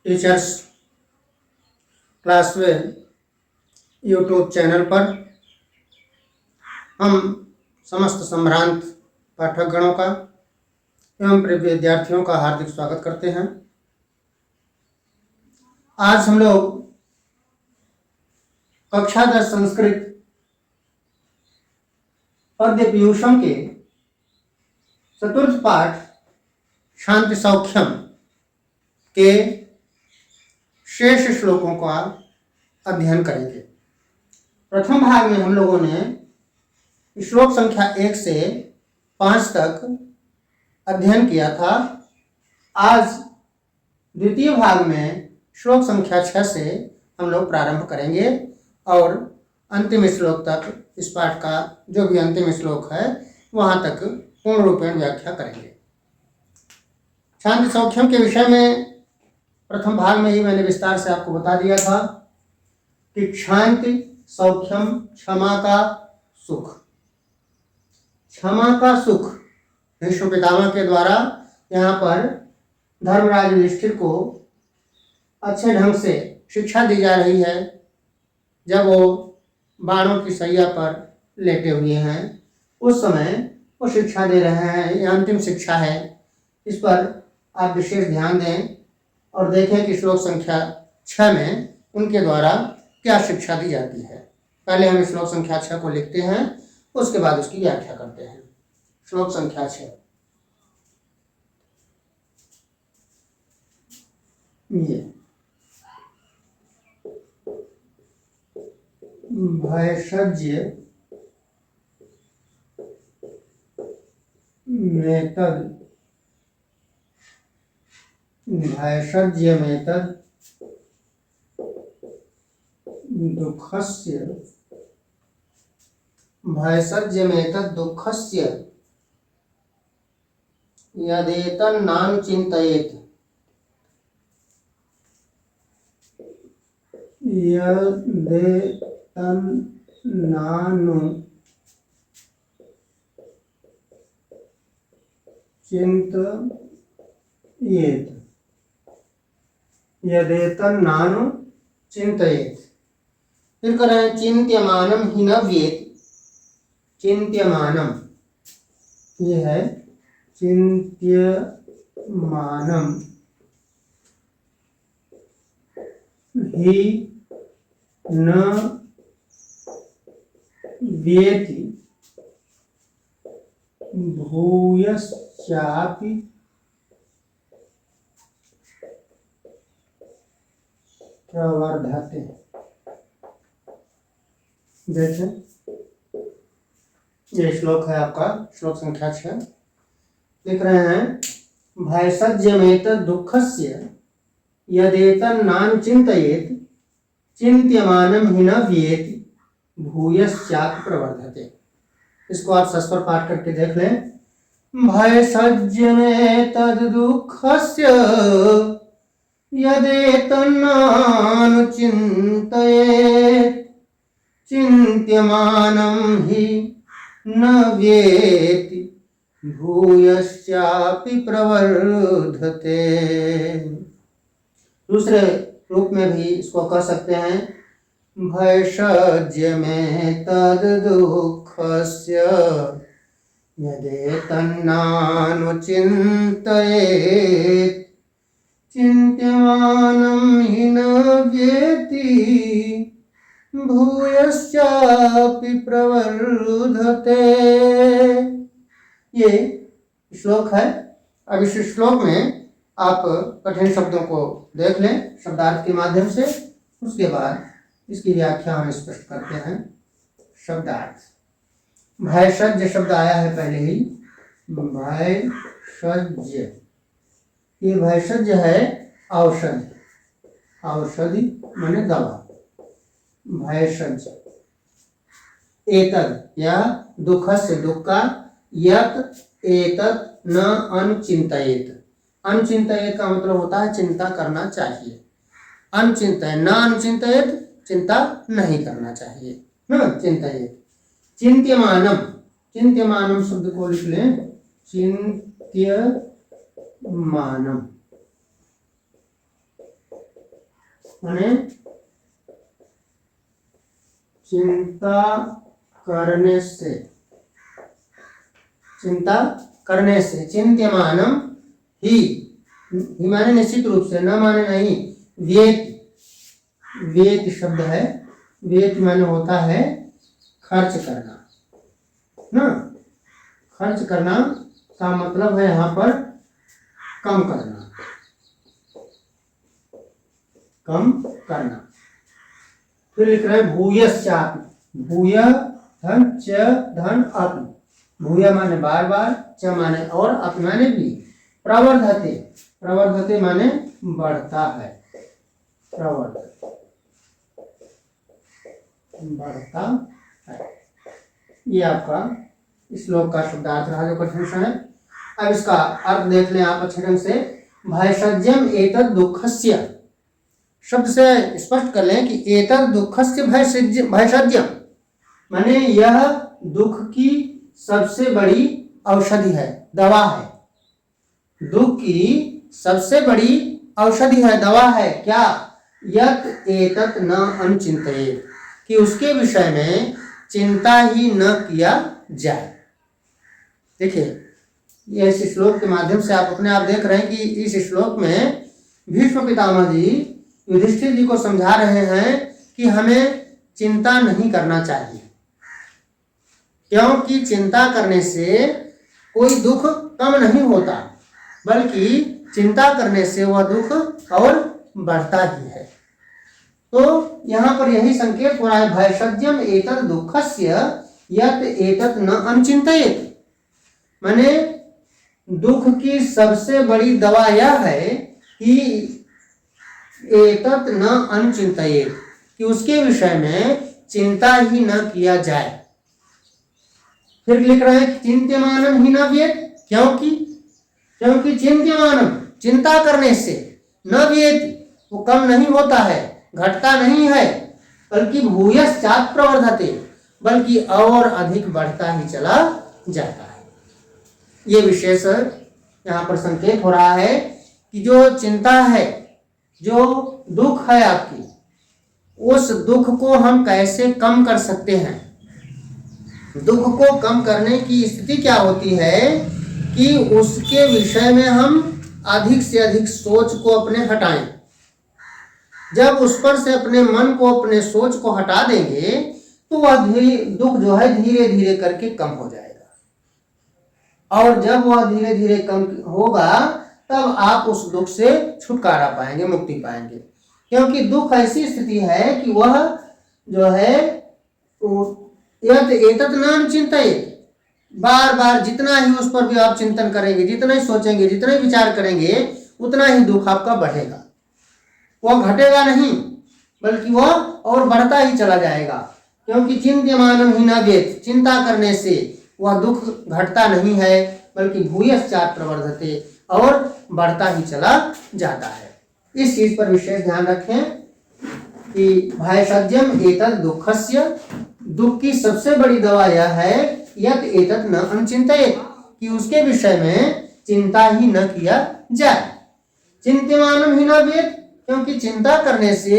Teachers class 12 YouTube channel पर हम समस्त संभ्रांत पाठकगणों का एवं प्रिय विद्यार्थियों का हार्दिक स्वागत करते हैं। आज हम लोग कक्षा 10 संस्कृत पद्य पीयूषम के चतुर्थ पाठ शांति सौख्यम के शेष श्लोकों का अध्ययन करेंगे। प्रथम भाग में हम लोगों ने श्लोक संख्या 1 से 5 तक अध्ययन किया था। आज द्वितीय भाग में श्लोक संख्या 6 से हम लोग प्रारंभ करेंगे और अंतिम श्लोक तक इस पाठ का जो भी अंतिम श्लोक है वहां तक पूर्ण रूपेण व्याख्या करेंगे। शांति सौख्यम के विषय में प्रथम भाग में ही मैंने विस्तार से आपको बता दिया था कि शांति सौख्यम क्षमा का सुख। क्षमा का सुख भीष्म पितामह के द्वारा यहाँ पर धर्मराज युधिष्ठिर को अच्छे ढंग से शिक्षा दी जा रही है। जब वो बाणों की सैया पर लेटे हुए हैं उस समय वो शिक्षा दे रहे हैं। ये अंतिम शिक्षा है, इस पर आप विशेष ध्यान दें और देखें कि श्लोक संख्या 6 में उनके द्वारा क्या शिक्षा दी जाती है। पहले हम श्लोक संख्या 6 को लिखते हैं, उसके बाद उसकी व्याख्या करते हैं। श्लोक संख्या 6। ये भयसज्य मेतद भयसज्यमेतद् दुःखस्य भयसज्यमेतद् दुःखस्य यदेतन्नानुचिन्तयेत् यदेतन्नानुचिन्तयेत्। फिर करें चिन्त्यमानं हि न व्येति। चिन्त्यमानं ये है चिन्त्यमानं हि न व्येति भूयश्चापि प्रवर्धते। देखें, ये श्लोक है आपका श्लोक संख्या 6। लिख रहे हैं भयसज्यमेतद् दुःखस्य यदेतन्नानुचिन्तयेत् चिन्त्यमानं हि न व्येति भूयश्चापि प्रवर्धते। इसको आप सस्वर पाठ करके देख लें। भयसज्यमेतद् दुःखस्य यदेतन्नानुचिन्तयेत् चिन्त्यमानं हि न व्येति भूयश्चापि प्रवर्धते। दूसरे रूप में भी इसको कह सकते हैं भयसज्यमेतद् दुःखस्य यदेतन्नानुचिन्तयेत् चिन्त्यमानं हि न व्येति भूयश्चापि प्रवर्धते। ये श्लोक है। अब इस श्लोक में आप कठिन शब्दों को देख लें शब्दार्थ के माध्यम से, उसके बाद इसकी व्याख्या हम स्पष्ट करते हैं। शब्दार्थ। भयसज्य शब्द आया है पहले ही। भयसज्य, ये भयसज्य है औषधि। औषधि माने दवा। भयसज्य एतद या दुख से दुख का, यत एतद न अनुचिंतयेत। अनुचिंतयेत का मतलब होता है चिंता करना चाहिए। अनुचिंतय न अनुचिंतयेत चिंता नहीं करना चाहिए। चिंतयेत। चिंत्यमानम, चिंत्यमानम शब्द को लिख लें। चिंत्यमानम माने चिंता करने से, चिंता करने से, चिंत्यमानम ही माने निश्चित रूप से, न माने नहीं, व्येति, व्येति शब्द है, व्येति माने होता है खर्च करना ना, खर्च करना का मतलब है यहाँ पर कम करना, कम करना। फिर लिख रहे हैं भूयश्चापि, भूय धन च धन अपि, भूय माने बार बार, च माने और, अपि माने भी, प्रवर्धते, प्रवर्धते माने बढ़ता है, प्रवर्धते बढ़ता है। ये आपका श्लोक का शब्दार्थ रहा जो कठिन है। अब इसका अर्थ देख लें आप अच्छे ढंग से। भयसज्यम एतद् दुःखस्य, शब्द से स्पष्ट कर लें कि एतद् दुःखस्य भयसज्यम माने यह दुख की सबसे बड़ी औषधि है, दवा है। दुख की सबसे बड़ी औषधि है, दवा है। क्या? यत् एतत् न अनुचिंतयेत्, कि उसके विषय में चिंता ही न किया जाए। देखिए, ये इस श्लोक के माध्यम से आप अपने आप देख रहे हैं कि इस श्लोक में भीष्म पितामह जी युधिष्ठिर जी को समझा रहे हैं कि हमें चिंता नहीं करना चाहिए, क्योंकि चिंता करने से कोई दुख कम नहीं होता, बल्कि चिंता करने से वह दुख और बढ़ता ही है। तो यहाँ पर यही संकेत हो रहा है, भयसज्यम एतद् दुःखस्य यत् एतत् न अनुचिंतयेत्, माने दुख की सबसे बड़ी दवा यह है कि एतत् न अनुचिंतयेत्, कि उसके विषय में चिंता ही न किया जाए। फिर लिख रहे हैं चिंत्यमानम ही न व्येति, क्योंकि चिंत्यमानम चिंता करने से, न व्येति वो कम नहीं होता है, घटता नहीं है, बल्कि भूयश्चात् प्रवर्धते, बल्कि और अधिक बढ़ता ही चला जाता है। ये विशेष यहाँ पर संकेत हो रहा है कि जो चिंता है, जो दुख है आपकी, उस दुख को हम कैसे कम कर सकते हैं। दुख को कम करने की स्थिति क्या होती है कि उसके विषय में हम अधिक से अधिक सोच को अपने हटाएं। जब उस पर से अपने मन को, अपने सोच को हटा देंगे तो वह दुख जो है धीरे धीरे करके कम हो जाएगा, और जब वह धीरे धीरे कम होगा तब आप उस दुख से छुटकारा पाएंगे, मुक्ति पाएंगे। क्योंकि दुख ऐसी स्थिति है कि वह जो है एतत् न अनुचिंतयेत्, बार बार जितना ही उस पर भी आप चिंतन करेंगे, जितना ही सोचेंगे, जितना ही विचार करेंगे, उतना ही दुख आपका बढ़ेगा। वह घटेगा नहीं, बल्कि वह और बढ़ता ही चला जाएगा। क्योंकि चिंत्यमानम ही न व्येति, चिंता करने से वह दुख घटता नहीं है, बल्कि भूयश्चात् प्रवर्धते, और बढ़ता ही चला जाता है। इस चीज पर विशेष ध्यान रखें कि भयसज्यम एतद् दुःखस्य, दुख की सबसे बड़ी दवा यह है यत् एतत् न अनुचिंतयेत्, कि उसके विषय में चिंता ही न किया जाए। चिंत्यमानम ही न व्येति, क्योंकि चिंता करने से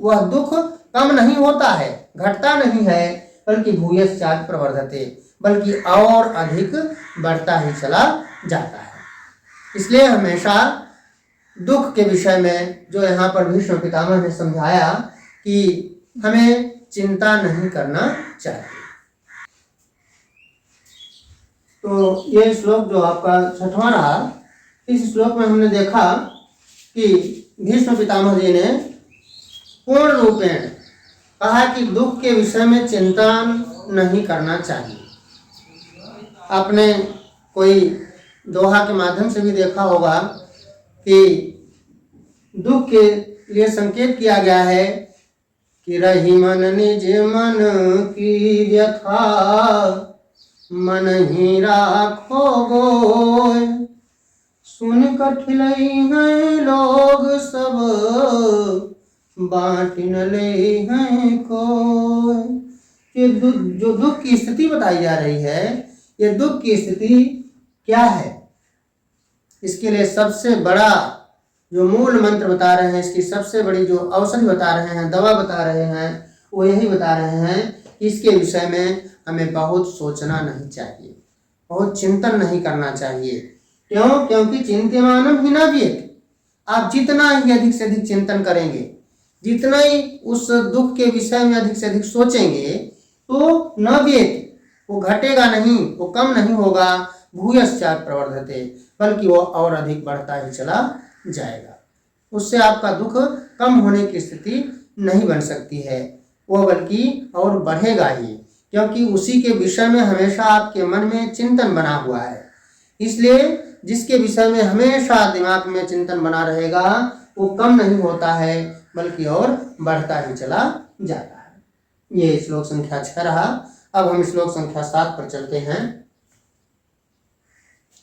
वह दुख कम नहीं होता है, घटता नहीं है, बल्कि भूयश्चात् प्रवर्धते, बल्कि और अधिक बढ़ता ही चला जाता है। इसलिए हमेशा दुख के विषय में जो यहाँ पर भीष्म पितामह ने समझाया कि हमें चिंता नहीं करना चाहिए। तो ये श्लोक जो आपका 6वां रहा, इस श्लोक में हमने देखा कि भीष्म पितामह जी ने पूर्ण रूपेण कहा कि दुख के विषय में चिंता नहीं करना चाहिए। आपने कोई दोहा के माध्यम से भी देखा होगा कि दुख के लिए संकेत किया गया है कि रही मन निज मन की व्यथा, मन ही राखो गोय, सुन कठिलई हैं लोग सब, बाँट न ले हैं कोय। ये जो दुख की स्थिति बताई जा रही है, ये दुख की स्थिति क्या है, इसके लिए सबसे बड़ा जो मूल मंत्र बता रहे हैं, इसकी सबसे बड़ी जो औषधि बता रहे हैं, दवा बता रहे हैं, वो यही बता रहे हैं कि इसके विषय में हमें बहुत सोचना नहीं चाहिए, बहुत चिंतन नहीं करना चाहिए। क्यों? क्योंकि चिंत्यमानम हिना व्येति। आप जितना ही अधिक से अधिक चिंतन करेंगे, जितना ही उस दुख के विषय में अधिक से अधिक सोचेंगे, तो न व्येति, वो घटेगा नहीं, वो कम नहीं होगा, भूयश्चात् प्रवर्धते, बल्कि वो और अधिक बढ़ता ही चला जाएगा। उससे आपका दुख कम होने की स्थिति नहीं बन सकती है, वो बल्कि और बढ़ेगा ही, क्योंकि उसी के विषय में हमेशा आपके मन में चिंतन बना हुआ है। इसलिए जिसके विषय में हमेशा दिमाग में चिंतन बना रहेगा, वो कम नहीं होता है, बल्कि और बढ़ता ही चला जाता है। ये श्लोक संख्या 6 रहा। अब हम श्लोक संख्या 7 पर चलते हैं।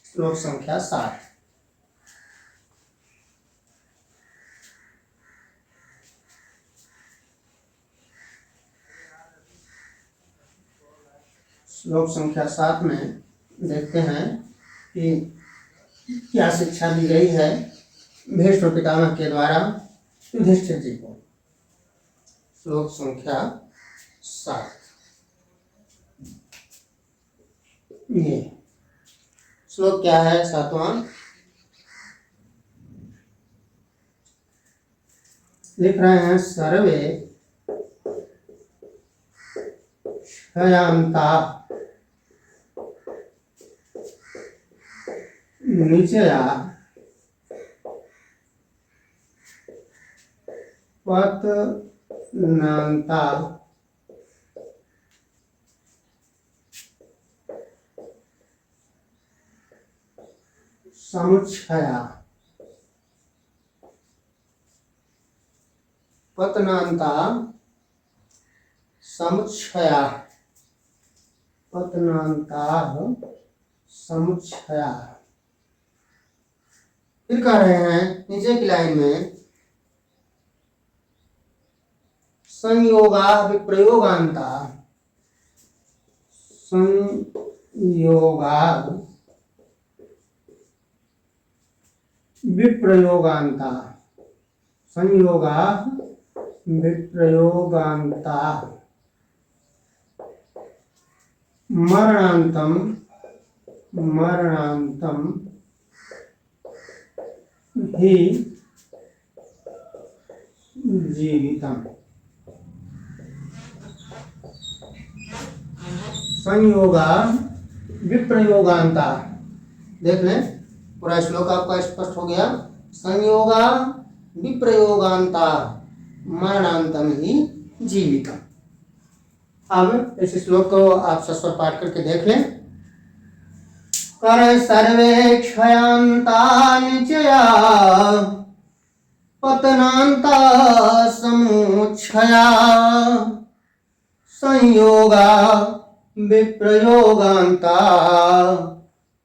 श्लोक संख्या 7। श्लोक संख्या 7 में देखते हैं कि क्या शिक्षा दी गई है भीष्म पितामह के द्वारा युधिष्ठिर जी को। श्लोक संख्या 7। ये श्लोक क्या है? 7वां। लिख रहे हैं, सर्वे क्षयांता निचया पतनान्ता समुच्छया। पतनान्ता समुच्छया, पतनान्ता समुच्छया। फिर कह रहे हैं नीचे की लाइन में, संयोगा विप्रयोगांता, संयोगा विप्रयोगांता, संयोगा विप्रयोगांता मरणांतम, मरणांतम ही जीवितम। संयोगा विप्रयोगांता, देख लें पूरा श्लोक आपका स्पष्ट हो गया। संयोगा विप्रयोगांता मरणांतम ही जीवितम। अब इस श्लोक को आप सस्वर पाठ करके देख लें। कर सर्वे क्षयांता निचया पतनांता समुच्छया, संयोगा विप्रयोगांता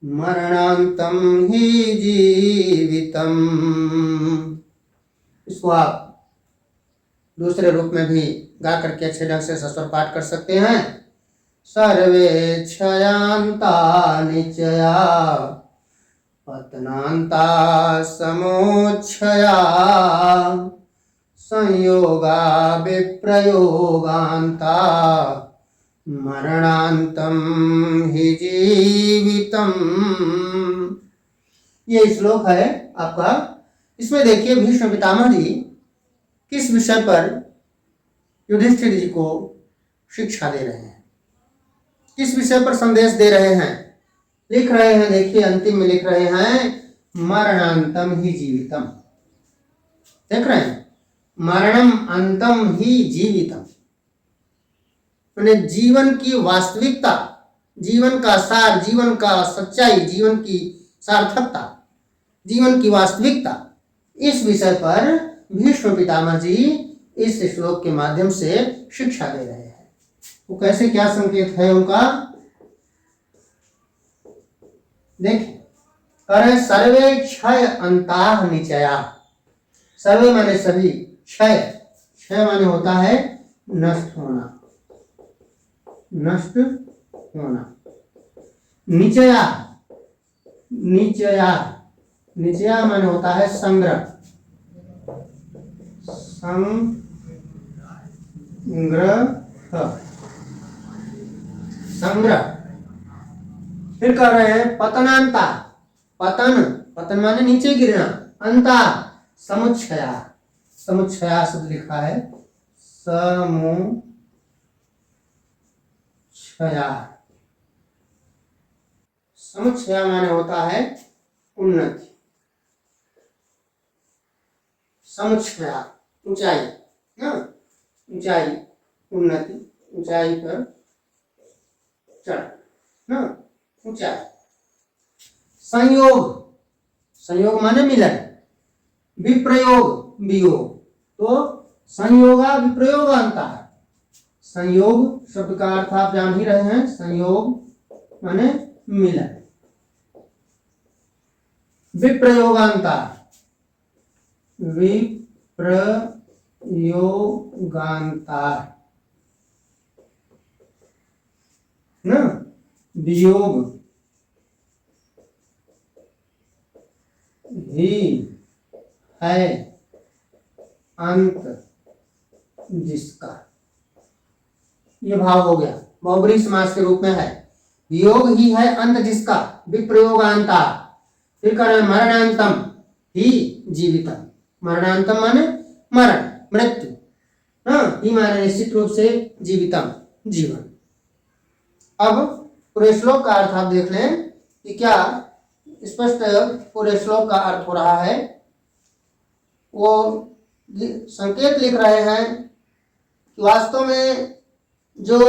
मरणांतम ही जीवितम। इसको आप दूसरे रूप में भी गा करके अच्छे ढंग से सस्वर पाठ कर सकते हैं। सर्वे क्षयांता निचया पतनांता समुच्छया, संयोगा विप्रयोगांता मरणांतम ही जीवितम। ये श्लोक है आपका। इसमें देखिए भीष्म पितामह जी किस विषय पर युधिष्ठिर जी को शिक्षा दे रहे हैं, किस विषय पर संदेश दे रहे हैं। लिख रहे हैं, देखिए अंतिम में लिख रहे हैं, मरणांतम ही जीवितम। देख रहे हैं, मरणम अंतम ही जीवितम, मैंने जीवन की वास्तविकता, जीवन का सार, जीवन का सच्चाई, जीवन की सार्थकता, जीवन की वास्तविकता, इस विषय पर भीष्म पितामह जी इस श्लोक के माध्यम से शिक्षा दे रहे हैं। वो कैसे, क्या संकेत है उनका, देखिए। करे सर्वे क्षय अंताः निचया। सर्वे माने सभी, क्षय, क्षय माने होता है नष्ट होना, नष्ट होना। निचया, निचया, निचया माने होता है संग्रह, संग्रह, संग्रह। फिर कह रहे हैं पतनांता, पतन, पतन माने नीचे गिरना, अंता समुच्छया, समुच्छया शब्द लिखा है, समुच्छया, समुच्छया माने होता है उन्नति, समुच्छया ऊंचाई ना, ऊंचाई, उन्नति, ऊंचाई पर चढ़ ना, ऊंचाई। संयोग, संयोग माने मिलन, विप्रयोग वियोग, तो संयोगा विप्रयोगांता, संयोग शब्द का अर्थ आप जान ही रहे हैं, संयोग माने मिलन, विप्रयोगांता, विप्रयोगांता ना, वियोग ही है अंत जिसका, ये भाव हो गया, बहुब्रीहि समास के रूप में है, वियोग ही है अंत जिसका, विप्रयोगांता। फिर कह रहे मरणांतम ही जीवितम, मरणांतम माने मरण, मृत्यु, हाँ, ही माने निश्चित रूप से जीवितम, जीवन। अब पूरे श्लोक का अर्थ आप देख लें कि क्या स्पष्ट पूरे श्लोक का अर्थ हो रहा है। वो संकेत लिख रहे हैं कि वास्तव में जो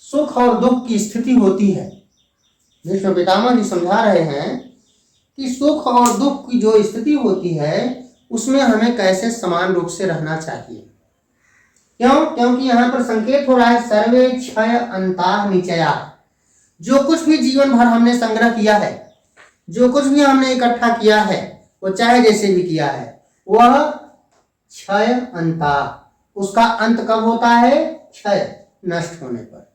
सुख और दुख की स्थिति होती है, भीष्म पितामह जी समझा रहे हैं कि सुख और दुख की जो स्थिति होती है उसमें हमें कैसे समान रूप से रहना चाहिए। क्यों? क्योंकि यहाँ पर संकेत हो रहा है सर्वे क्षय अंताः निचया, जो कुछ भी जीवन भर हमने संग्रह किया है, जो कुछ भी हमने इकट्ठा किया है, वो चाहे जैसे भी किया है, वह क्षय अंताः, उसका अंत कब होता है? क्षय, नष्ट होने पर।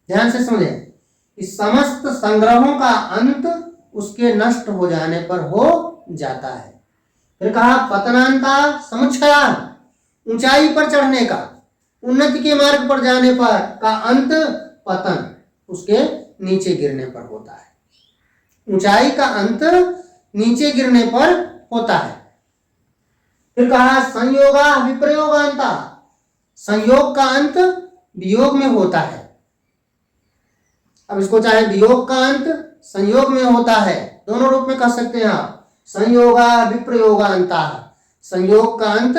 ध्यान से सुने, इस समस्त संग्रहों का अंत उसके नष्ट हो जाने पर हो जाता है। फिर कहा पतनांता समुच्छया, ऊंचाई पर चढ़ने का, उन्नति के मार्ग पर जाने पर का अंत पतन, उसके नीचे गिरने पर होता है। ऊंचाई का अंत नीचे गिरने पर होता है। फिर कहा संयोगा विप्रयोगांता, संयोग का अंत वियोग में होता है। अब इसको चाहे वियोग का अंत संयोग में होता है, दोनों रूप में कह सकते हैं आप, संयोगा विप्रयोगांता, संयोग का अंत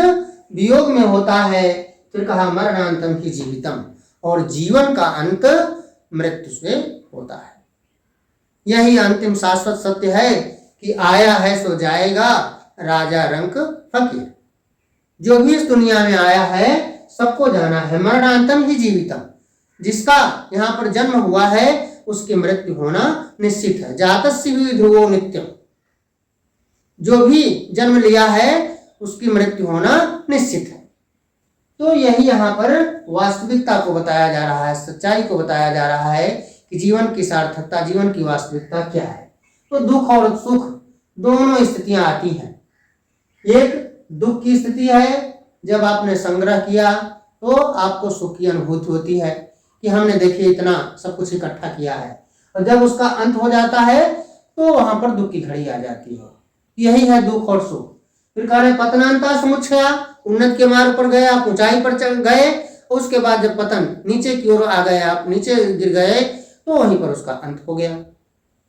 वियोग में होता है। फिर कहा मरणांतम ही जीवितम, और जीवन का अंत मृत्यु से होता है। यही अंतिम शाश्वत सत्य है कि आया है सो जाएगा, राजा रंक फकीर। जो भी इस दुनिया में आया है सबको जाना है, मरणांतम ही जीवितम, जिसका यहाँ पर जन्म हुआ है उसकी मृत्यु होना निश्चित है। जातस्य ही ध्रुवो नित्यम, जो भी जन्म लिया है उसकी मृत्यु होना निश्चित है। तो यही यहाँ पर वास्तविकता को बताया जा रहा है, सच्चाई को बताया जा रहा है कि जीवन की सार्थकता, जीवन की वास्तविकता क्या है। तो दुख और सुख दोनों स्थितियां आती हैं। एक दुख की स्थिति है, जब आपने संग्रह किया तो आपको सुख की अनुभूति होती है कि हमने देखिए इतना सब कुछ इकट्ठा किया है, और जब उसका अंत हो जाता है तो वहां पर दुख की घड़ी आ जाती है। यही है दुख और सुख। फिर कह रहे पतनांता समुच्छया, उन्नत के मार्ग पर गए आप, ऊंचाई पर चढ़ गए, उसके बाद जब पतन नीचे की ओर आ गए, आप नीचे गिर गए, तो वहीं पर उसका अंत हो गया,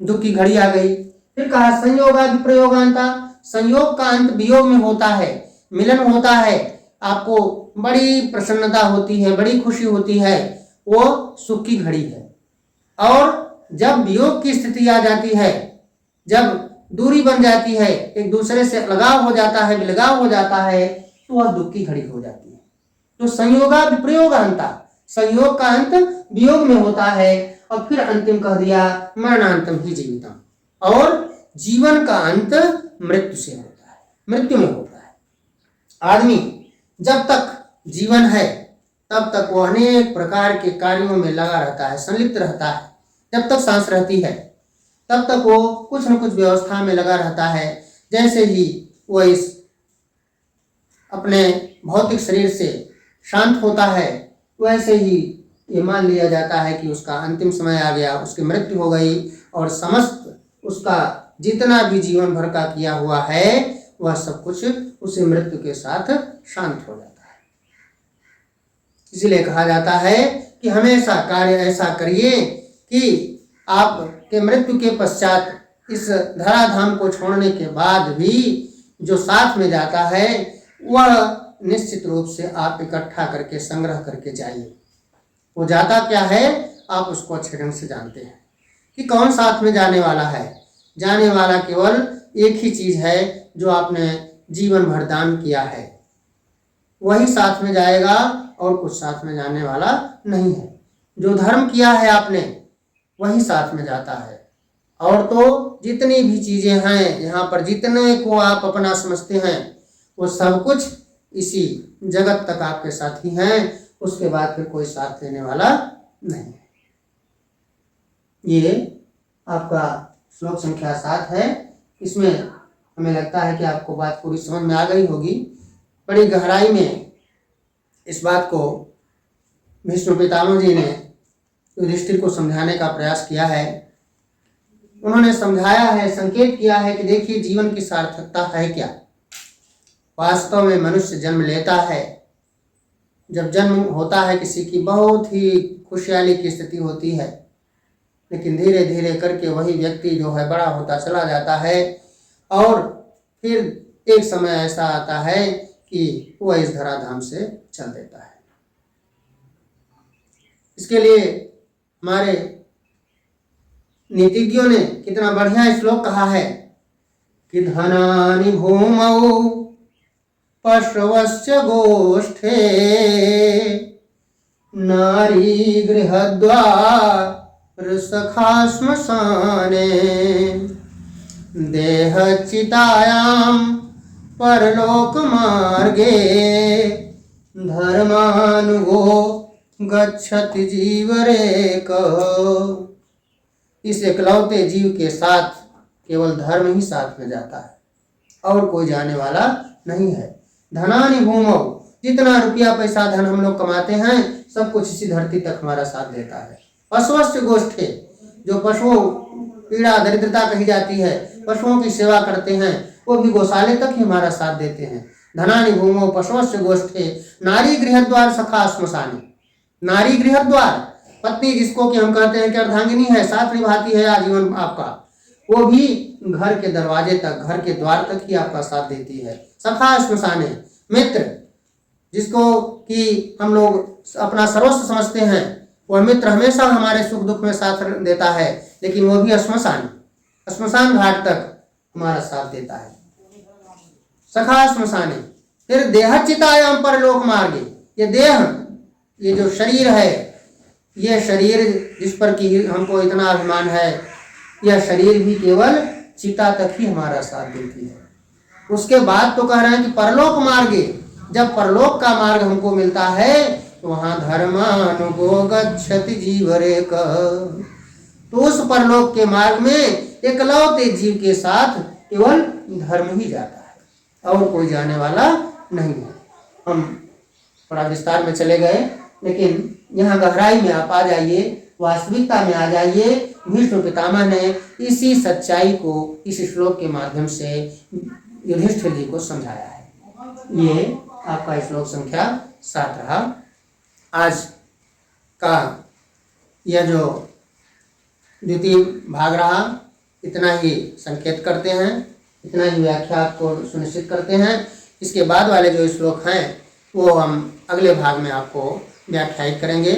दुख की घड़ी आ गई। फिर कहा संयोगा विप्रयोगांता, संयोग का अंत वियोग में होता है, मिलन होता है, आपको बड़ी प्रसन्नता होती है, बड़ी खुशी होती है, वो सुख की घड़ी है। और जब वियोग की स्थिति आ जाती है, जब दूरी बन जाती है, एक दूसरे से लगाव हो जाता है, विलगाव हो जाता है, तो वह दुख की घड़ी हो जाती है। तो संयोगा विप्रयोगांता, संयोग का अंत वियोग में होता है, और फिर अंतिम कह दिया मरणांतम ही जीवितम, और जीवन का अंत मृत्यु से होता है, मृत्यु में होता है। आदमी जब तक जीवन है तब तक वो अनेक प्रकार के कार्यों में लगा रहता है, संलिप्त रहता है। जब तक सांस रहती है तब तक वो कुछ न कुछ व्यवस्था में लगा रहता है। जैसे ही वो इस अपने भौतिक शरीर से शांत होता है, वैसे ही ये मान लिया जाता है कि उसका अंतिम समय आ गया, उसकी मृत्यु हो गई और समस्त उसका जितना भी जीवन भर का किया हुआ है वह सब कुछ उसी मृत्यु के साथ शांत हो जाता है। इसलिए कहा जाता है कि हमेशा कार्य ऐसा करिए कि आपके मृत्यु के पश्चात इस धराधाम को छोड़ने के बाद भी जो साथ में जाता है वह निश्चित रूप से आप इकट्ठा करके संग्रह करके जाइए। वो जाता क्या है आप उसको अच्छे ढंग से जानते हैं कि कौन साथ में जाने वाला है। जाने वाला केवल एक ही चीज है जो आपने जीवन भर दान किया है, वही साथ में जाएगा और कुछ साथ में जाने वाला नहीं है। जो धर्म किया है आपने वही साथ में जाता है। और तो जितनी भी चीजें हैं यहाँ पर, जितने को आप अपना समझते हैं वो सब कुछ इसी जगत तक आपके साथी हैं, उसके बाद फिर कोई साथ लेने वाला नहीं है। ये आपका श्लोक संख्या 7 है। इसमें हमें लगता है कि आपको बात पूरी समझ में आ गई होगी। बड़ी गहराई में इस बात को भीष्म पितामह जी ने युधिष्ठिर को समझाने का प्रयास किया है। उन्होंने समझाया है, संकेत किया है कि देखिए जीवन की सार्थकता है क्या। वास्तव में मनुष्य जन्म लेता है, जब जन्म होता है किसी की बहुत ही खुशहाली की स्थिति होती है, लेकिन धीरे धीरे करके वही व्यक्ति जो है बड़ा होता चला जाता है और फिर एक समय ऐसा आता है कि वह इस धराधाम से चल देता है। इसके लिए हमारे नीतिज्ञों ने कितना बढ़िया श्लोक कहा है कि धनानि भूमौ पशवस्य गोष्ठे नारी गृहद्वार सखा श्मशाने देहचितायां परलोक मार्गे धर्मानुगो गच्छति जीवरेक। इस एकलौते जीव के साथ केवल धर्म ही साथ में जाता है और कोई जाने वाला नहीं है। धनानि भूमौ, जितना रुपया पैसा धन हम लोग कमाते हैं सब कुछ इसी धरती तक हमारा साथ देता है। पशुवस्य गोष्ठे, जो पशुओं पीड़ा दरिद्रता कही जाती है, पशुओं की सेवा करते हैं, वो भी गौशाले तक ही हमारा साथ देते हैं। धनानि भूमौ पशुवस्य गोष्ठे नारी गृहद्वार सखा श्मशाने। नारी गृहद्वार, पत्नी जिसको कि हम कहते हैं कि अर्धांगिनी है, साथ निभाती है आजीवन आपका, वो भी घर के दरवाजे तक, घर के द्वार तक ही आपका साथ देती है। सखा श्मशाने, मित्र जिसको कि हम लोग अपना सर्वस्व समझते हैं, वह मित्र हमेशा हमारे सुख दुख में साथ देता है, लेकिन वो भी श्मशान घाट तक हमारा साथ देता है। सखा श्मशाने। फिर देहचितायां परलोक मार्गे, ये देह, ये जो शरीर है, यह शरीर जिस पर कि हमको इतना अभिमान है, यह शरीर भी केवल चिता तक ही हमारा साथ देती है। उसके बाद तो कह रहे हैं कि परलोक मार्गे, जब परलोक का मार्ग हमको मिलता है तो वहां धर्मानुगो गच्छति जीवरेक, तो उस परलोक के मार्ग में एकलौते जीव के साथ केवल धर्म ही जाता है और कोई जाने वाला नहीं है। हम थोड़ा विस्तार में चले गए, लेकिन यहाँ गहराई में आप आ जाइए, वास्तविकता में आ जाइए। भीष्म पितामह ने इसी सच्चाई को इस श्लोक के माध्यम से युधिष्ठिर जी को समझाया है। ये आपका श्लोक संख्या 7 रहा। आज का यह जो द्वितीय भाग रहा, इतना ही संकेत करते हैं, इतना ही व्याख्या को सुनिश्चित करते हैं। इसके बाद वाले जो श्लोक हैं वो हम अगले भाग में आपको व्याख्यायित करेंगे,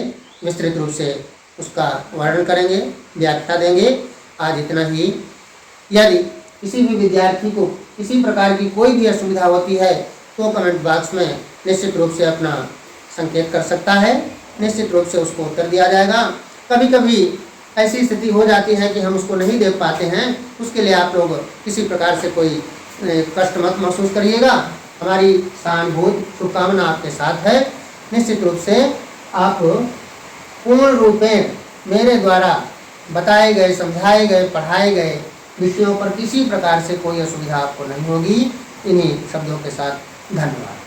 विस्तृत रूप से उसका वर्णन करेंगे, व्याख्या देंगे। आज इतना ही। यदि किसी भी विद्यार्थी को किसी प्रकार की कोई भी असुविधा होती है तो कमेंट बॉक्स में निश्चित रूप से अपना संकेत कर सकता है, निश्चित रूप से उसको उत्तर दिया जाएगा। कभी कभी ऐसी स्थिति हो जाती है कि हम उसको नहीं देख पाते हैं, उसके लिए आप लोग किसी प्रकार से कोई कष्ट मत महसूस करिएगा। हमारी सहानुभूति शुभकामना आपके साथ है। निश्चित रूप से आप पूर्ण रूपेण मेरे द्वारा बताए गए, समझाए गए, पढ़ाए गए विषयों पर किसी प्रकार से कोई असुविधा आपको नहीं होगी। इन्हीं शब्दों के साथ धन्यवाद।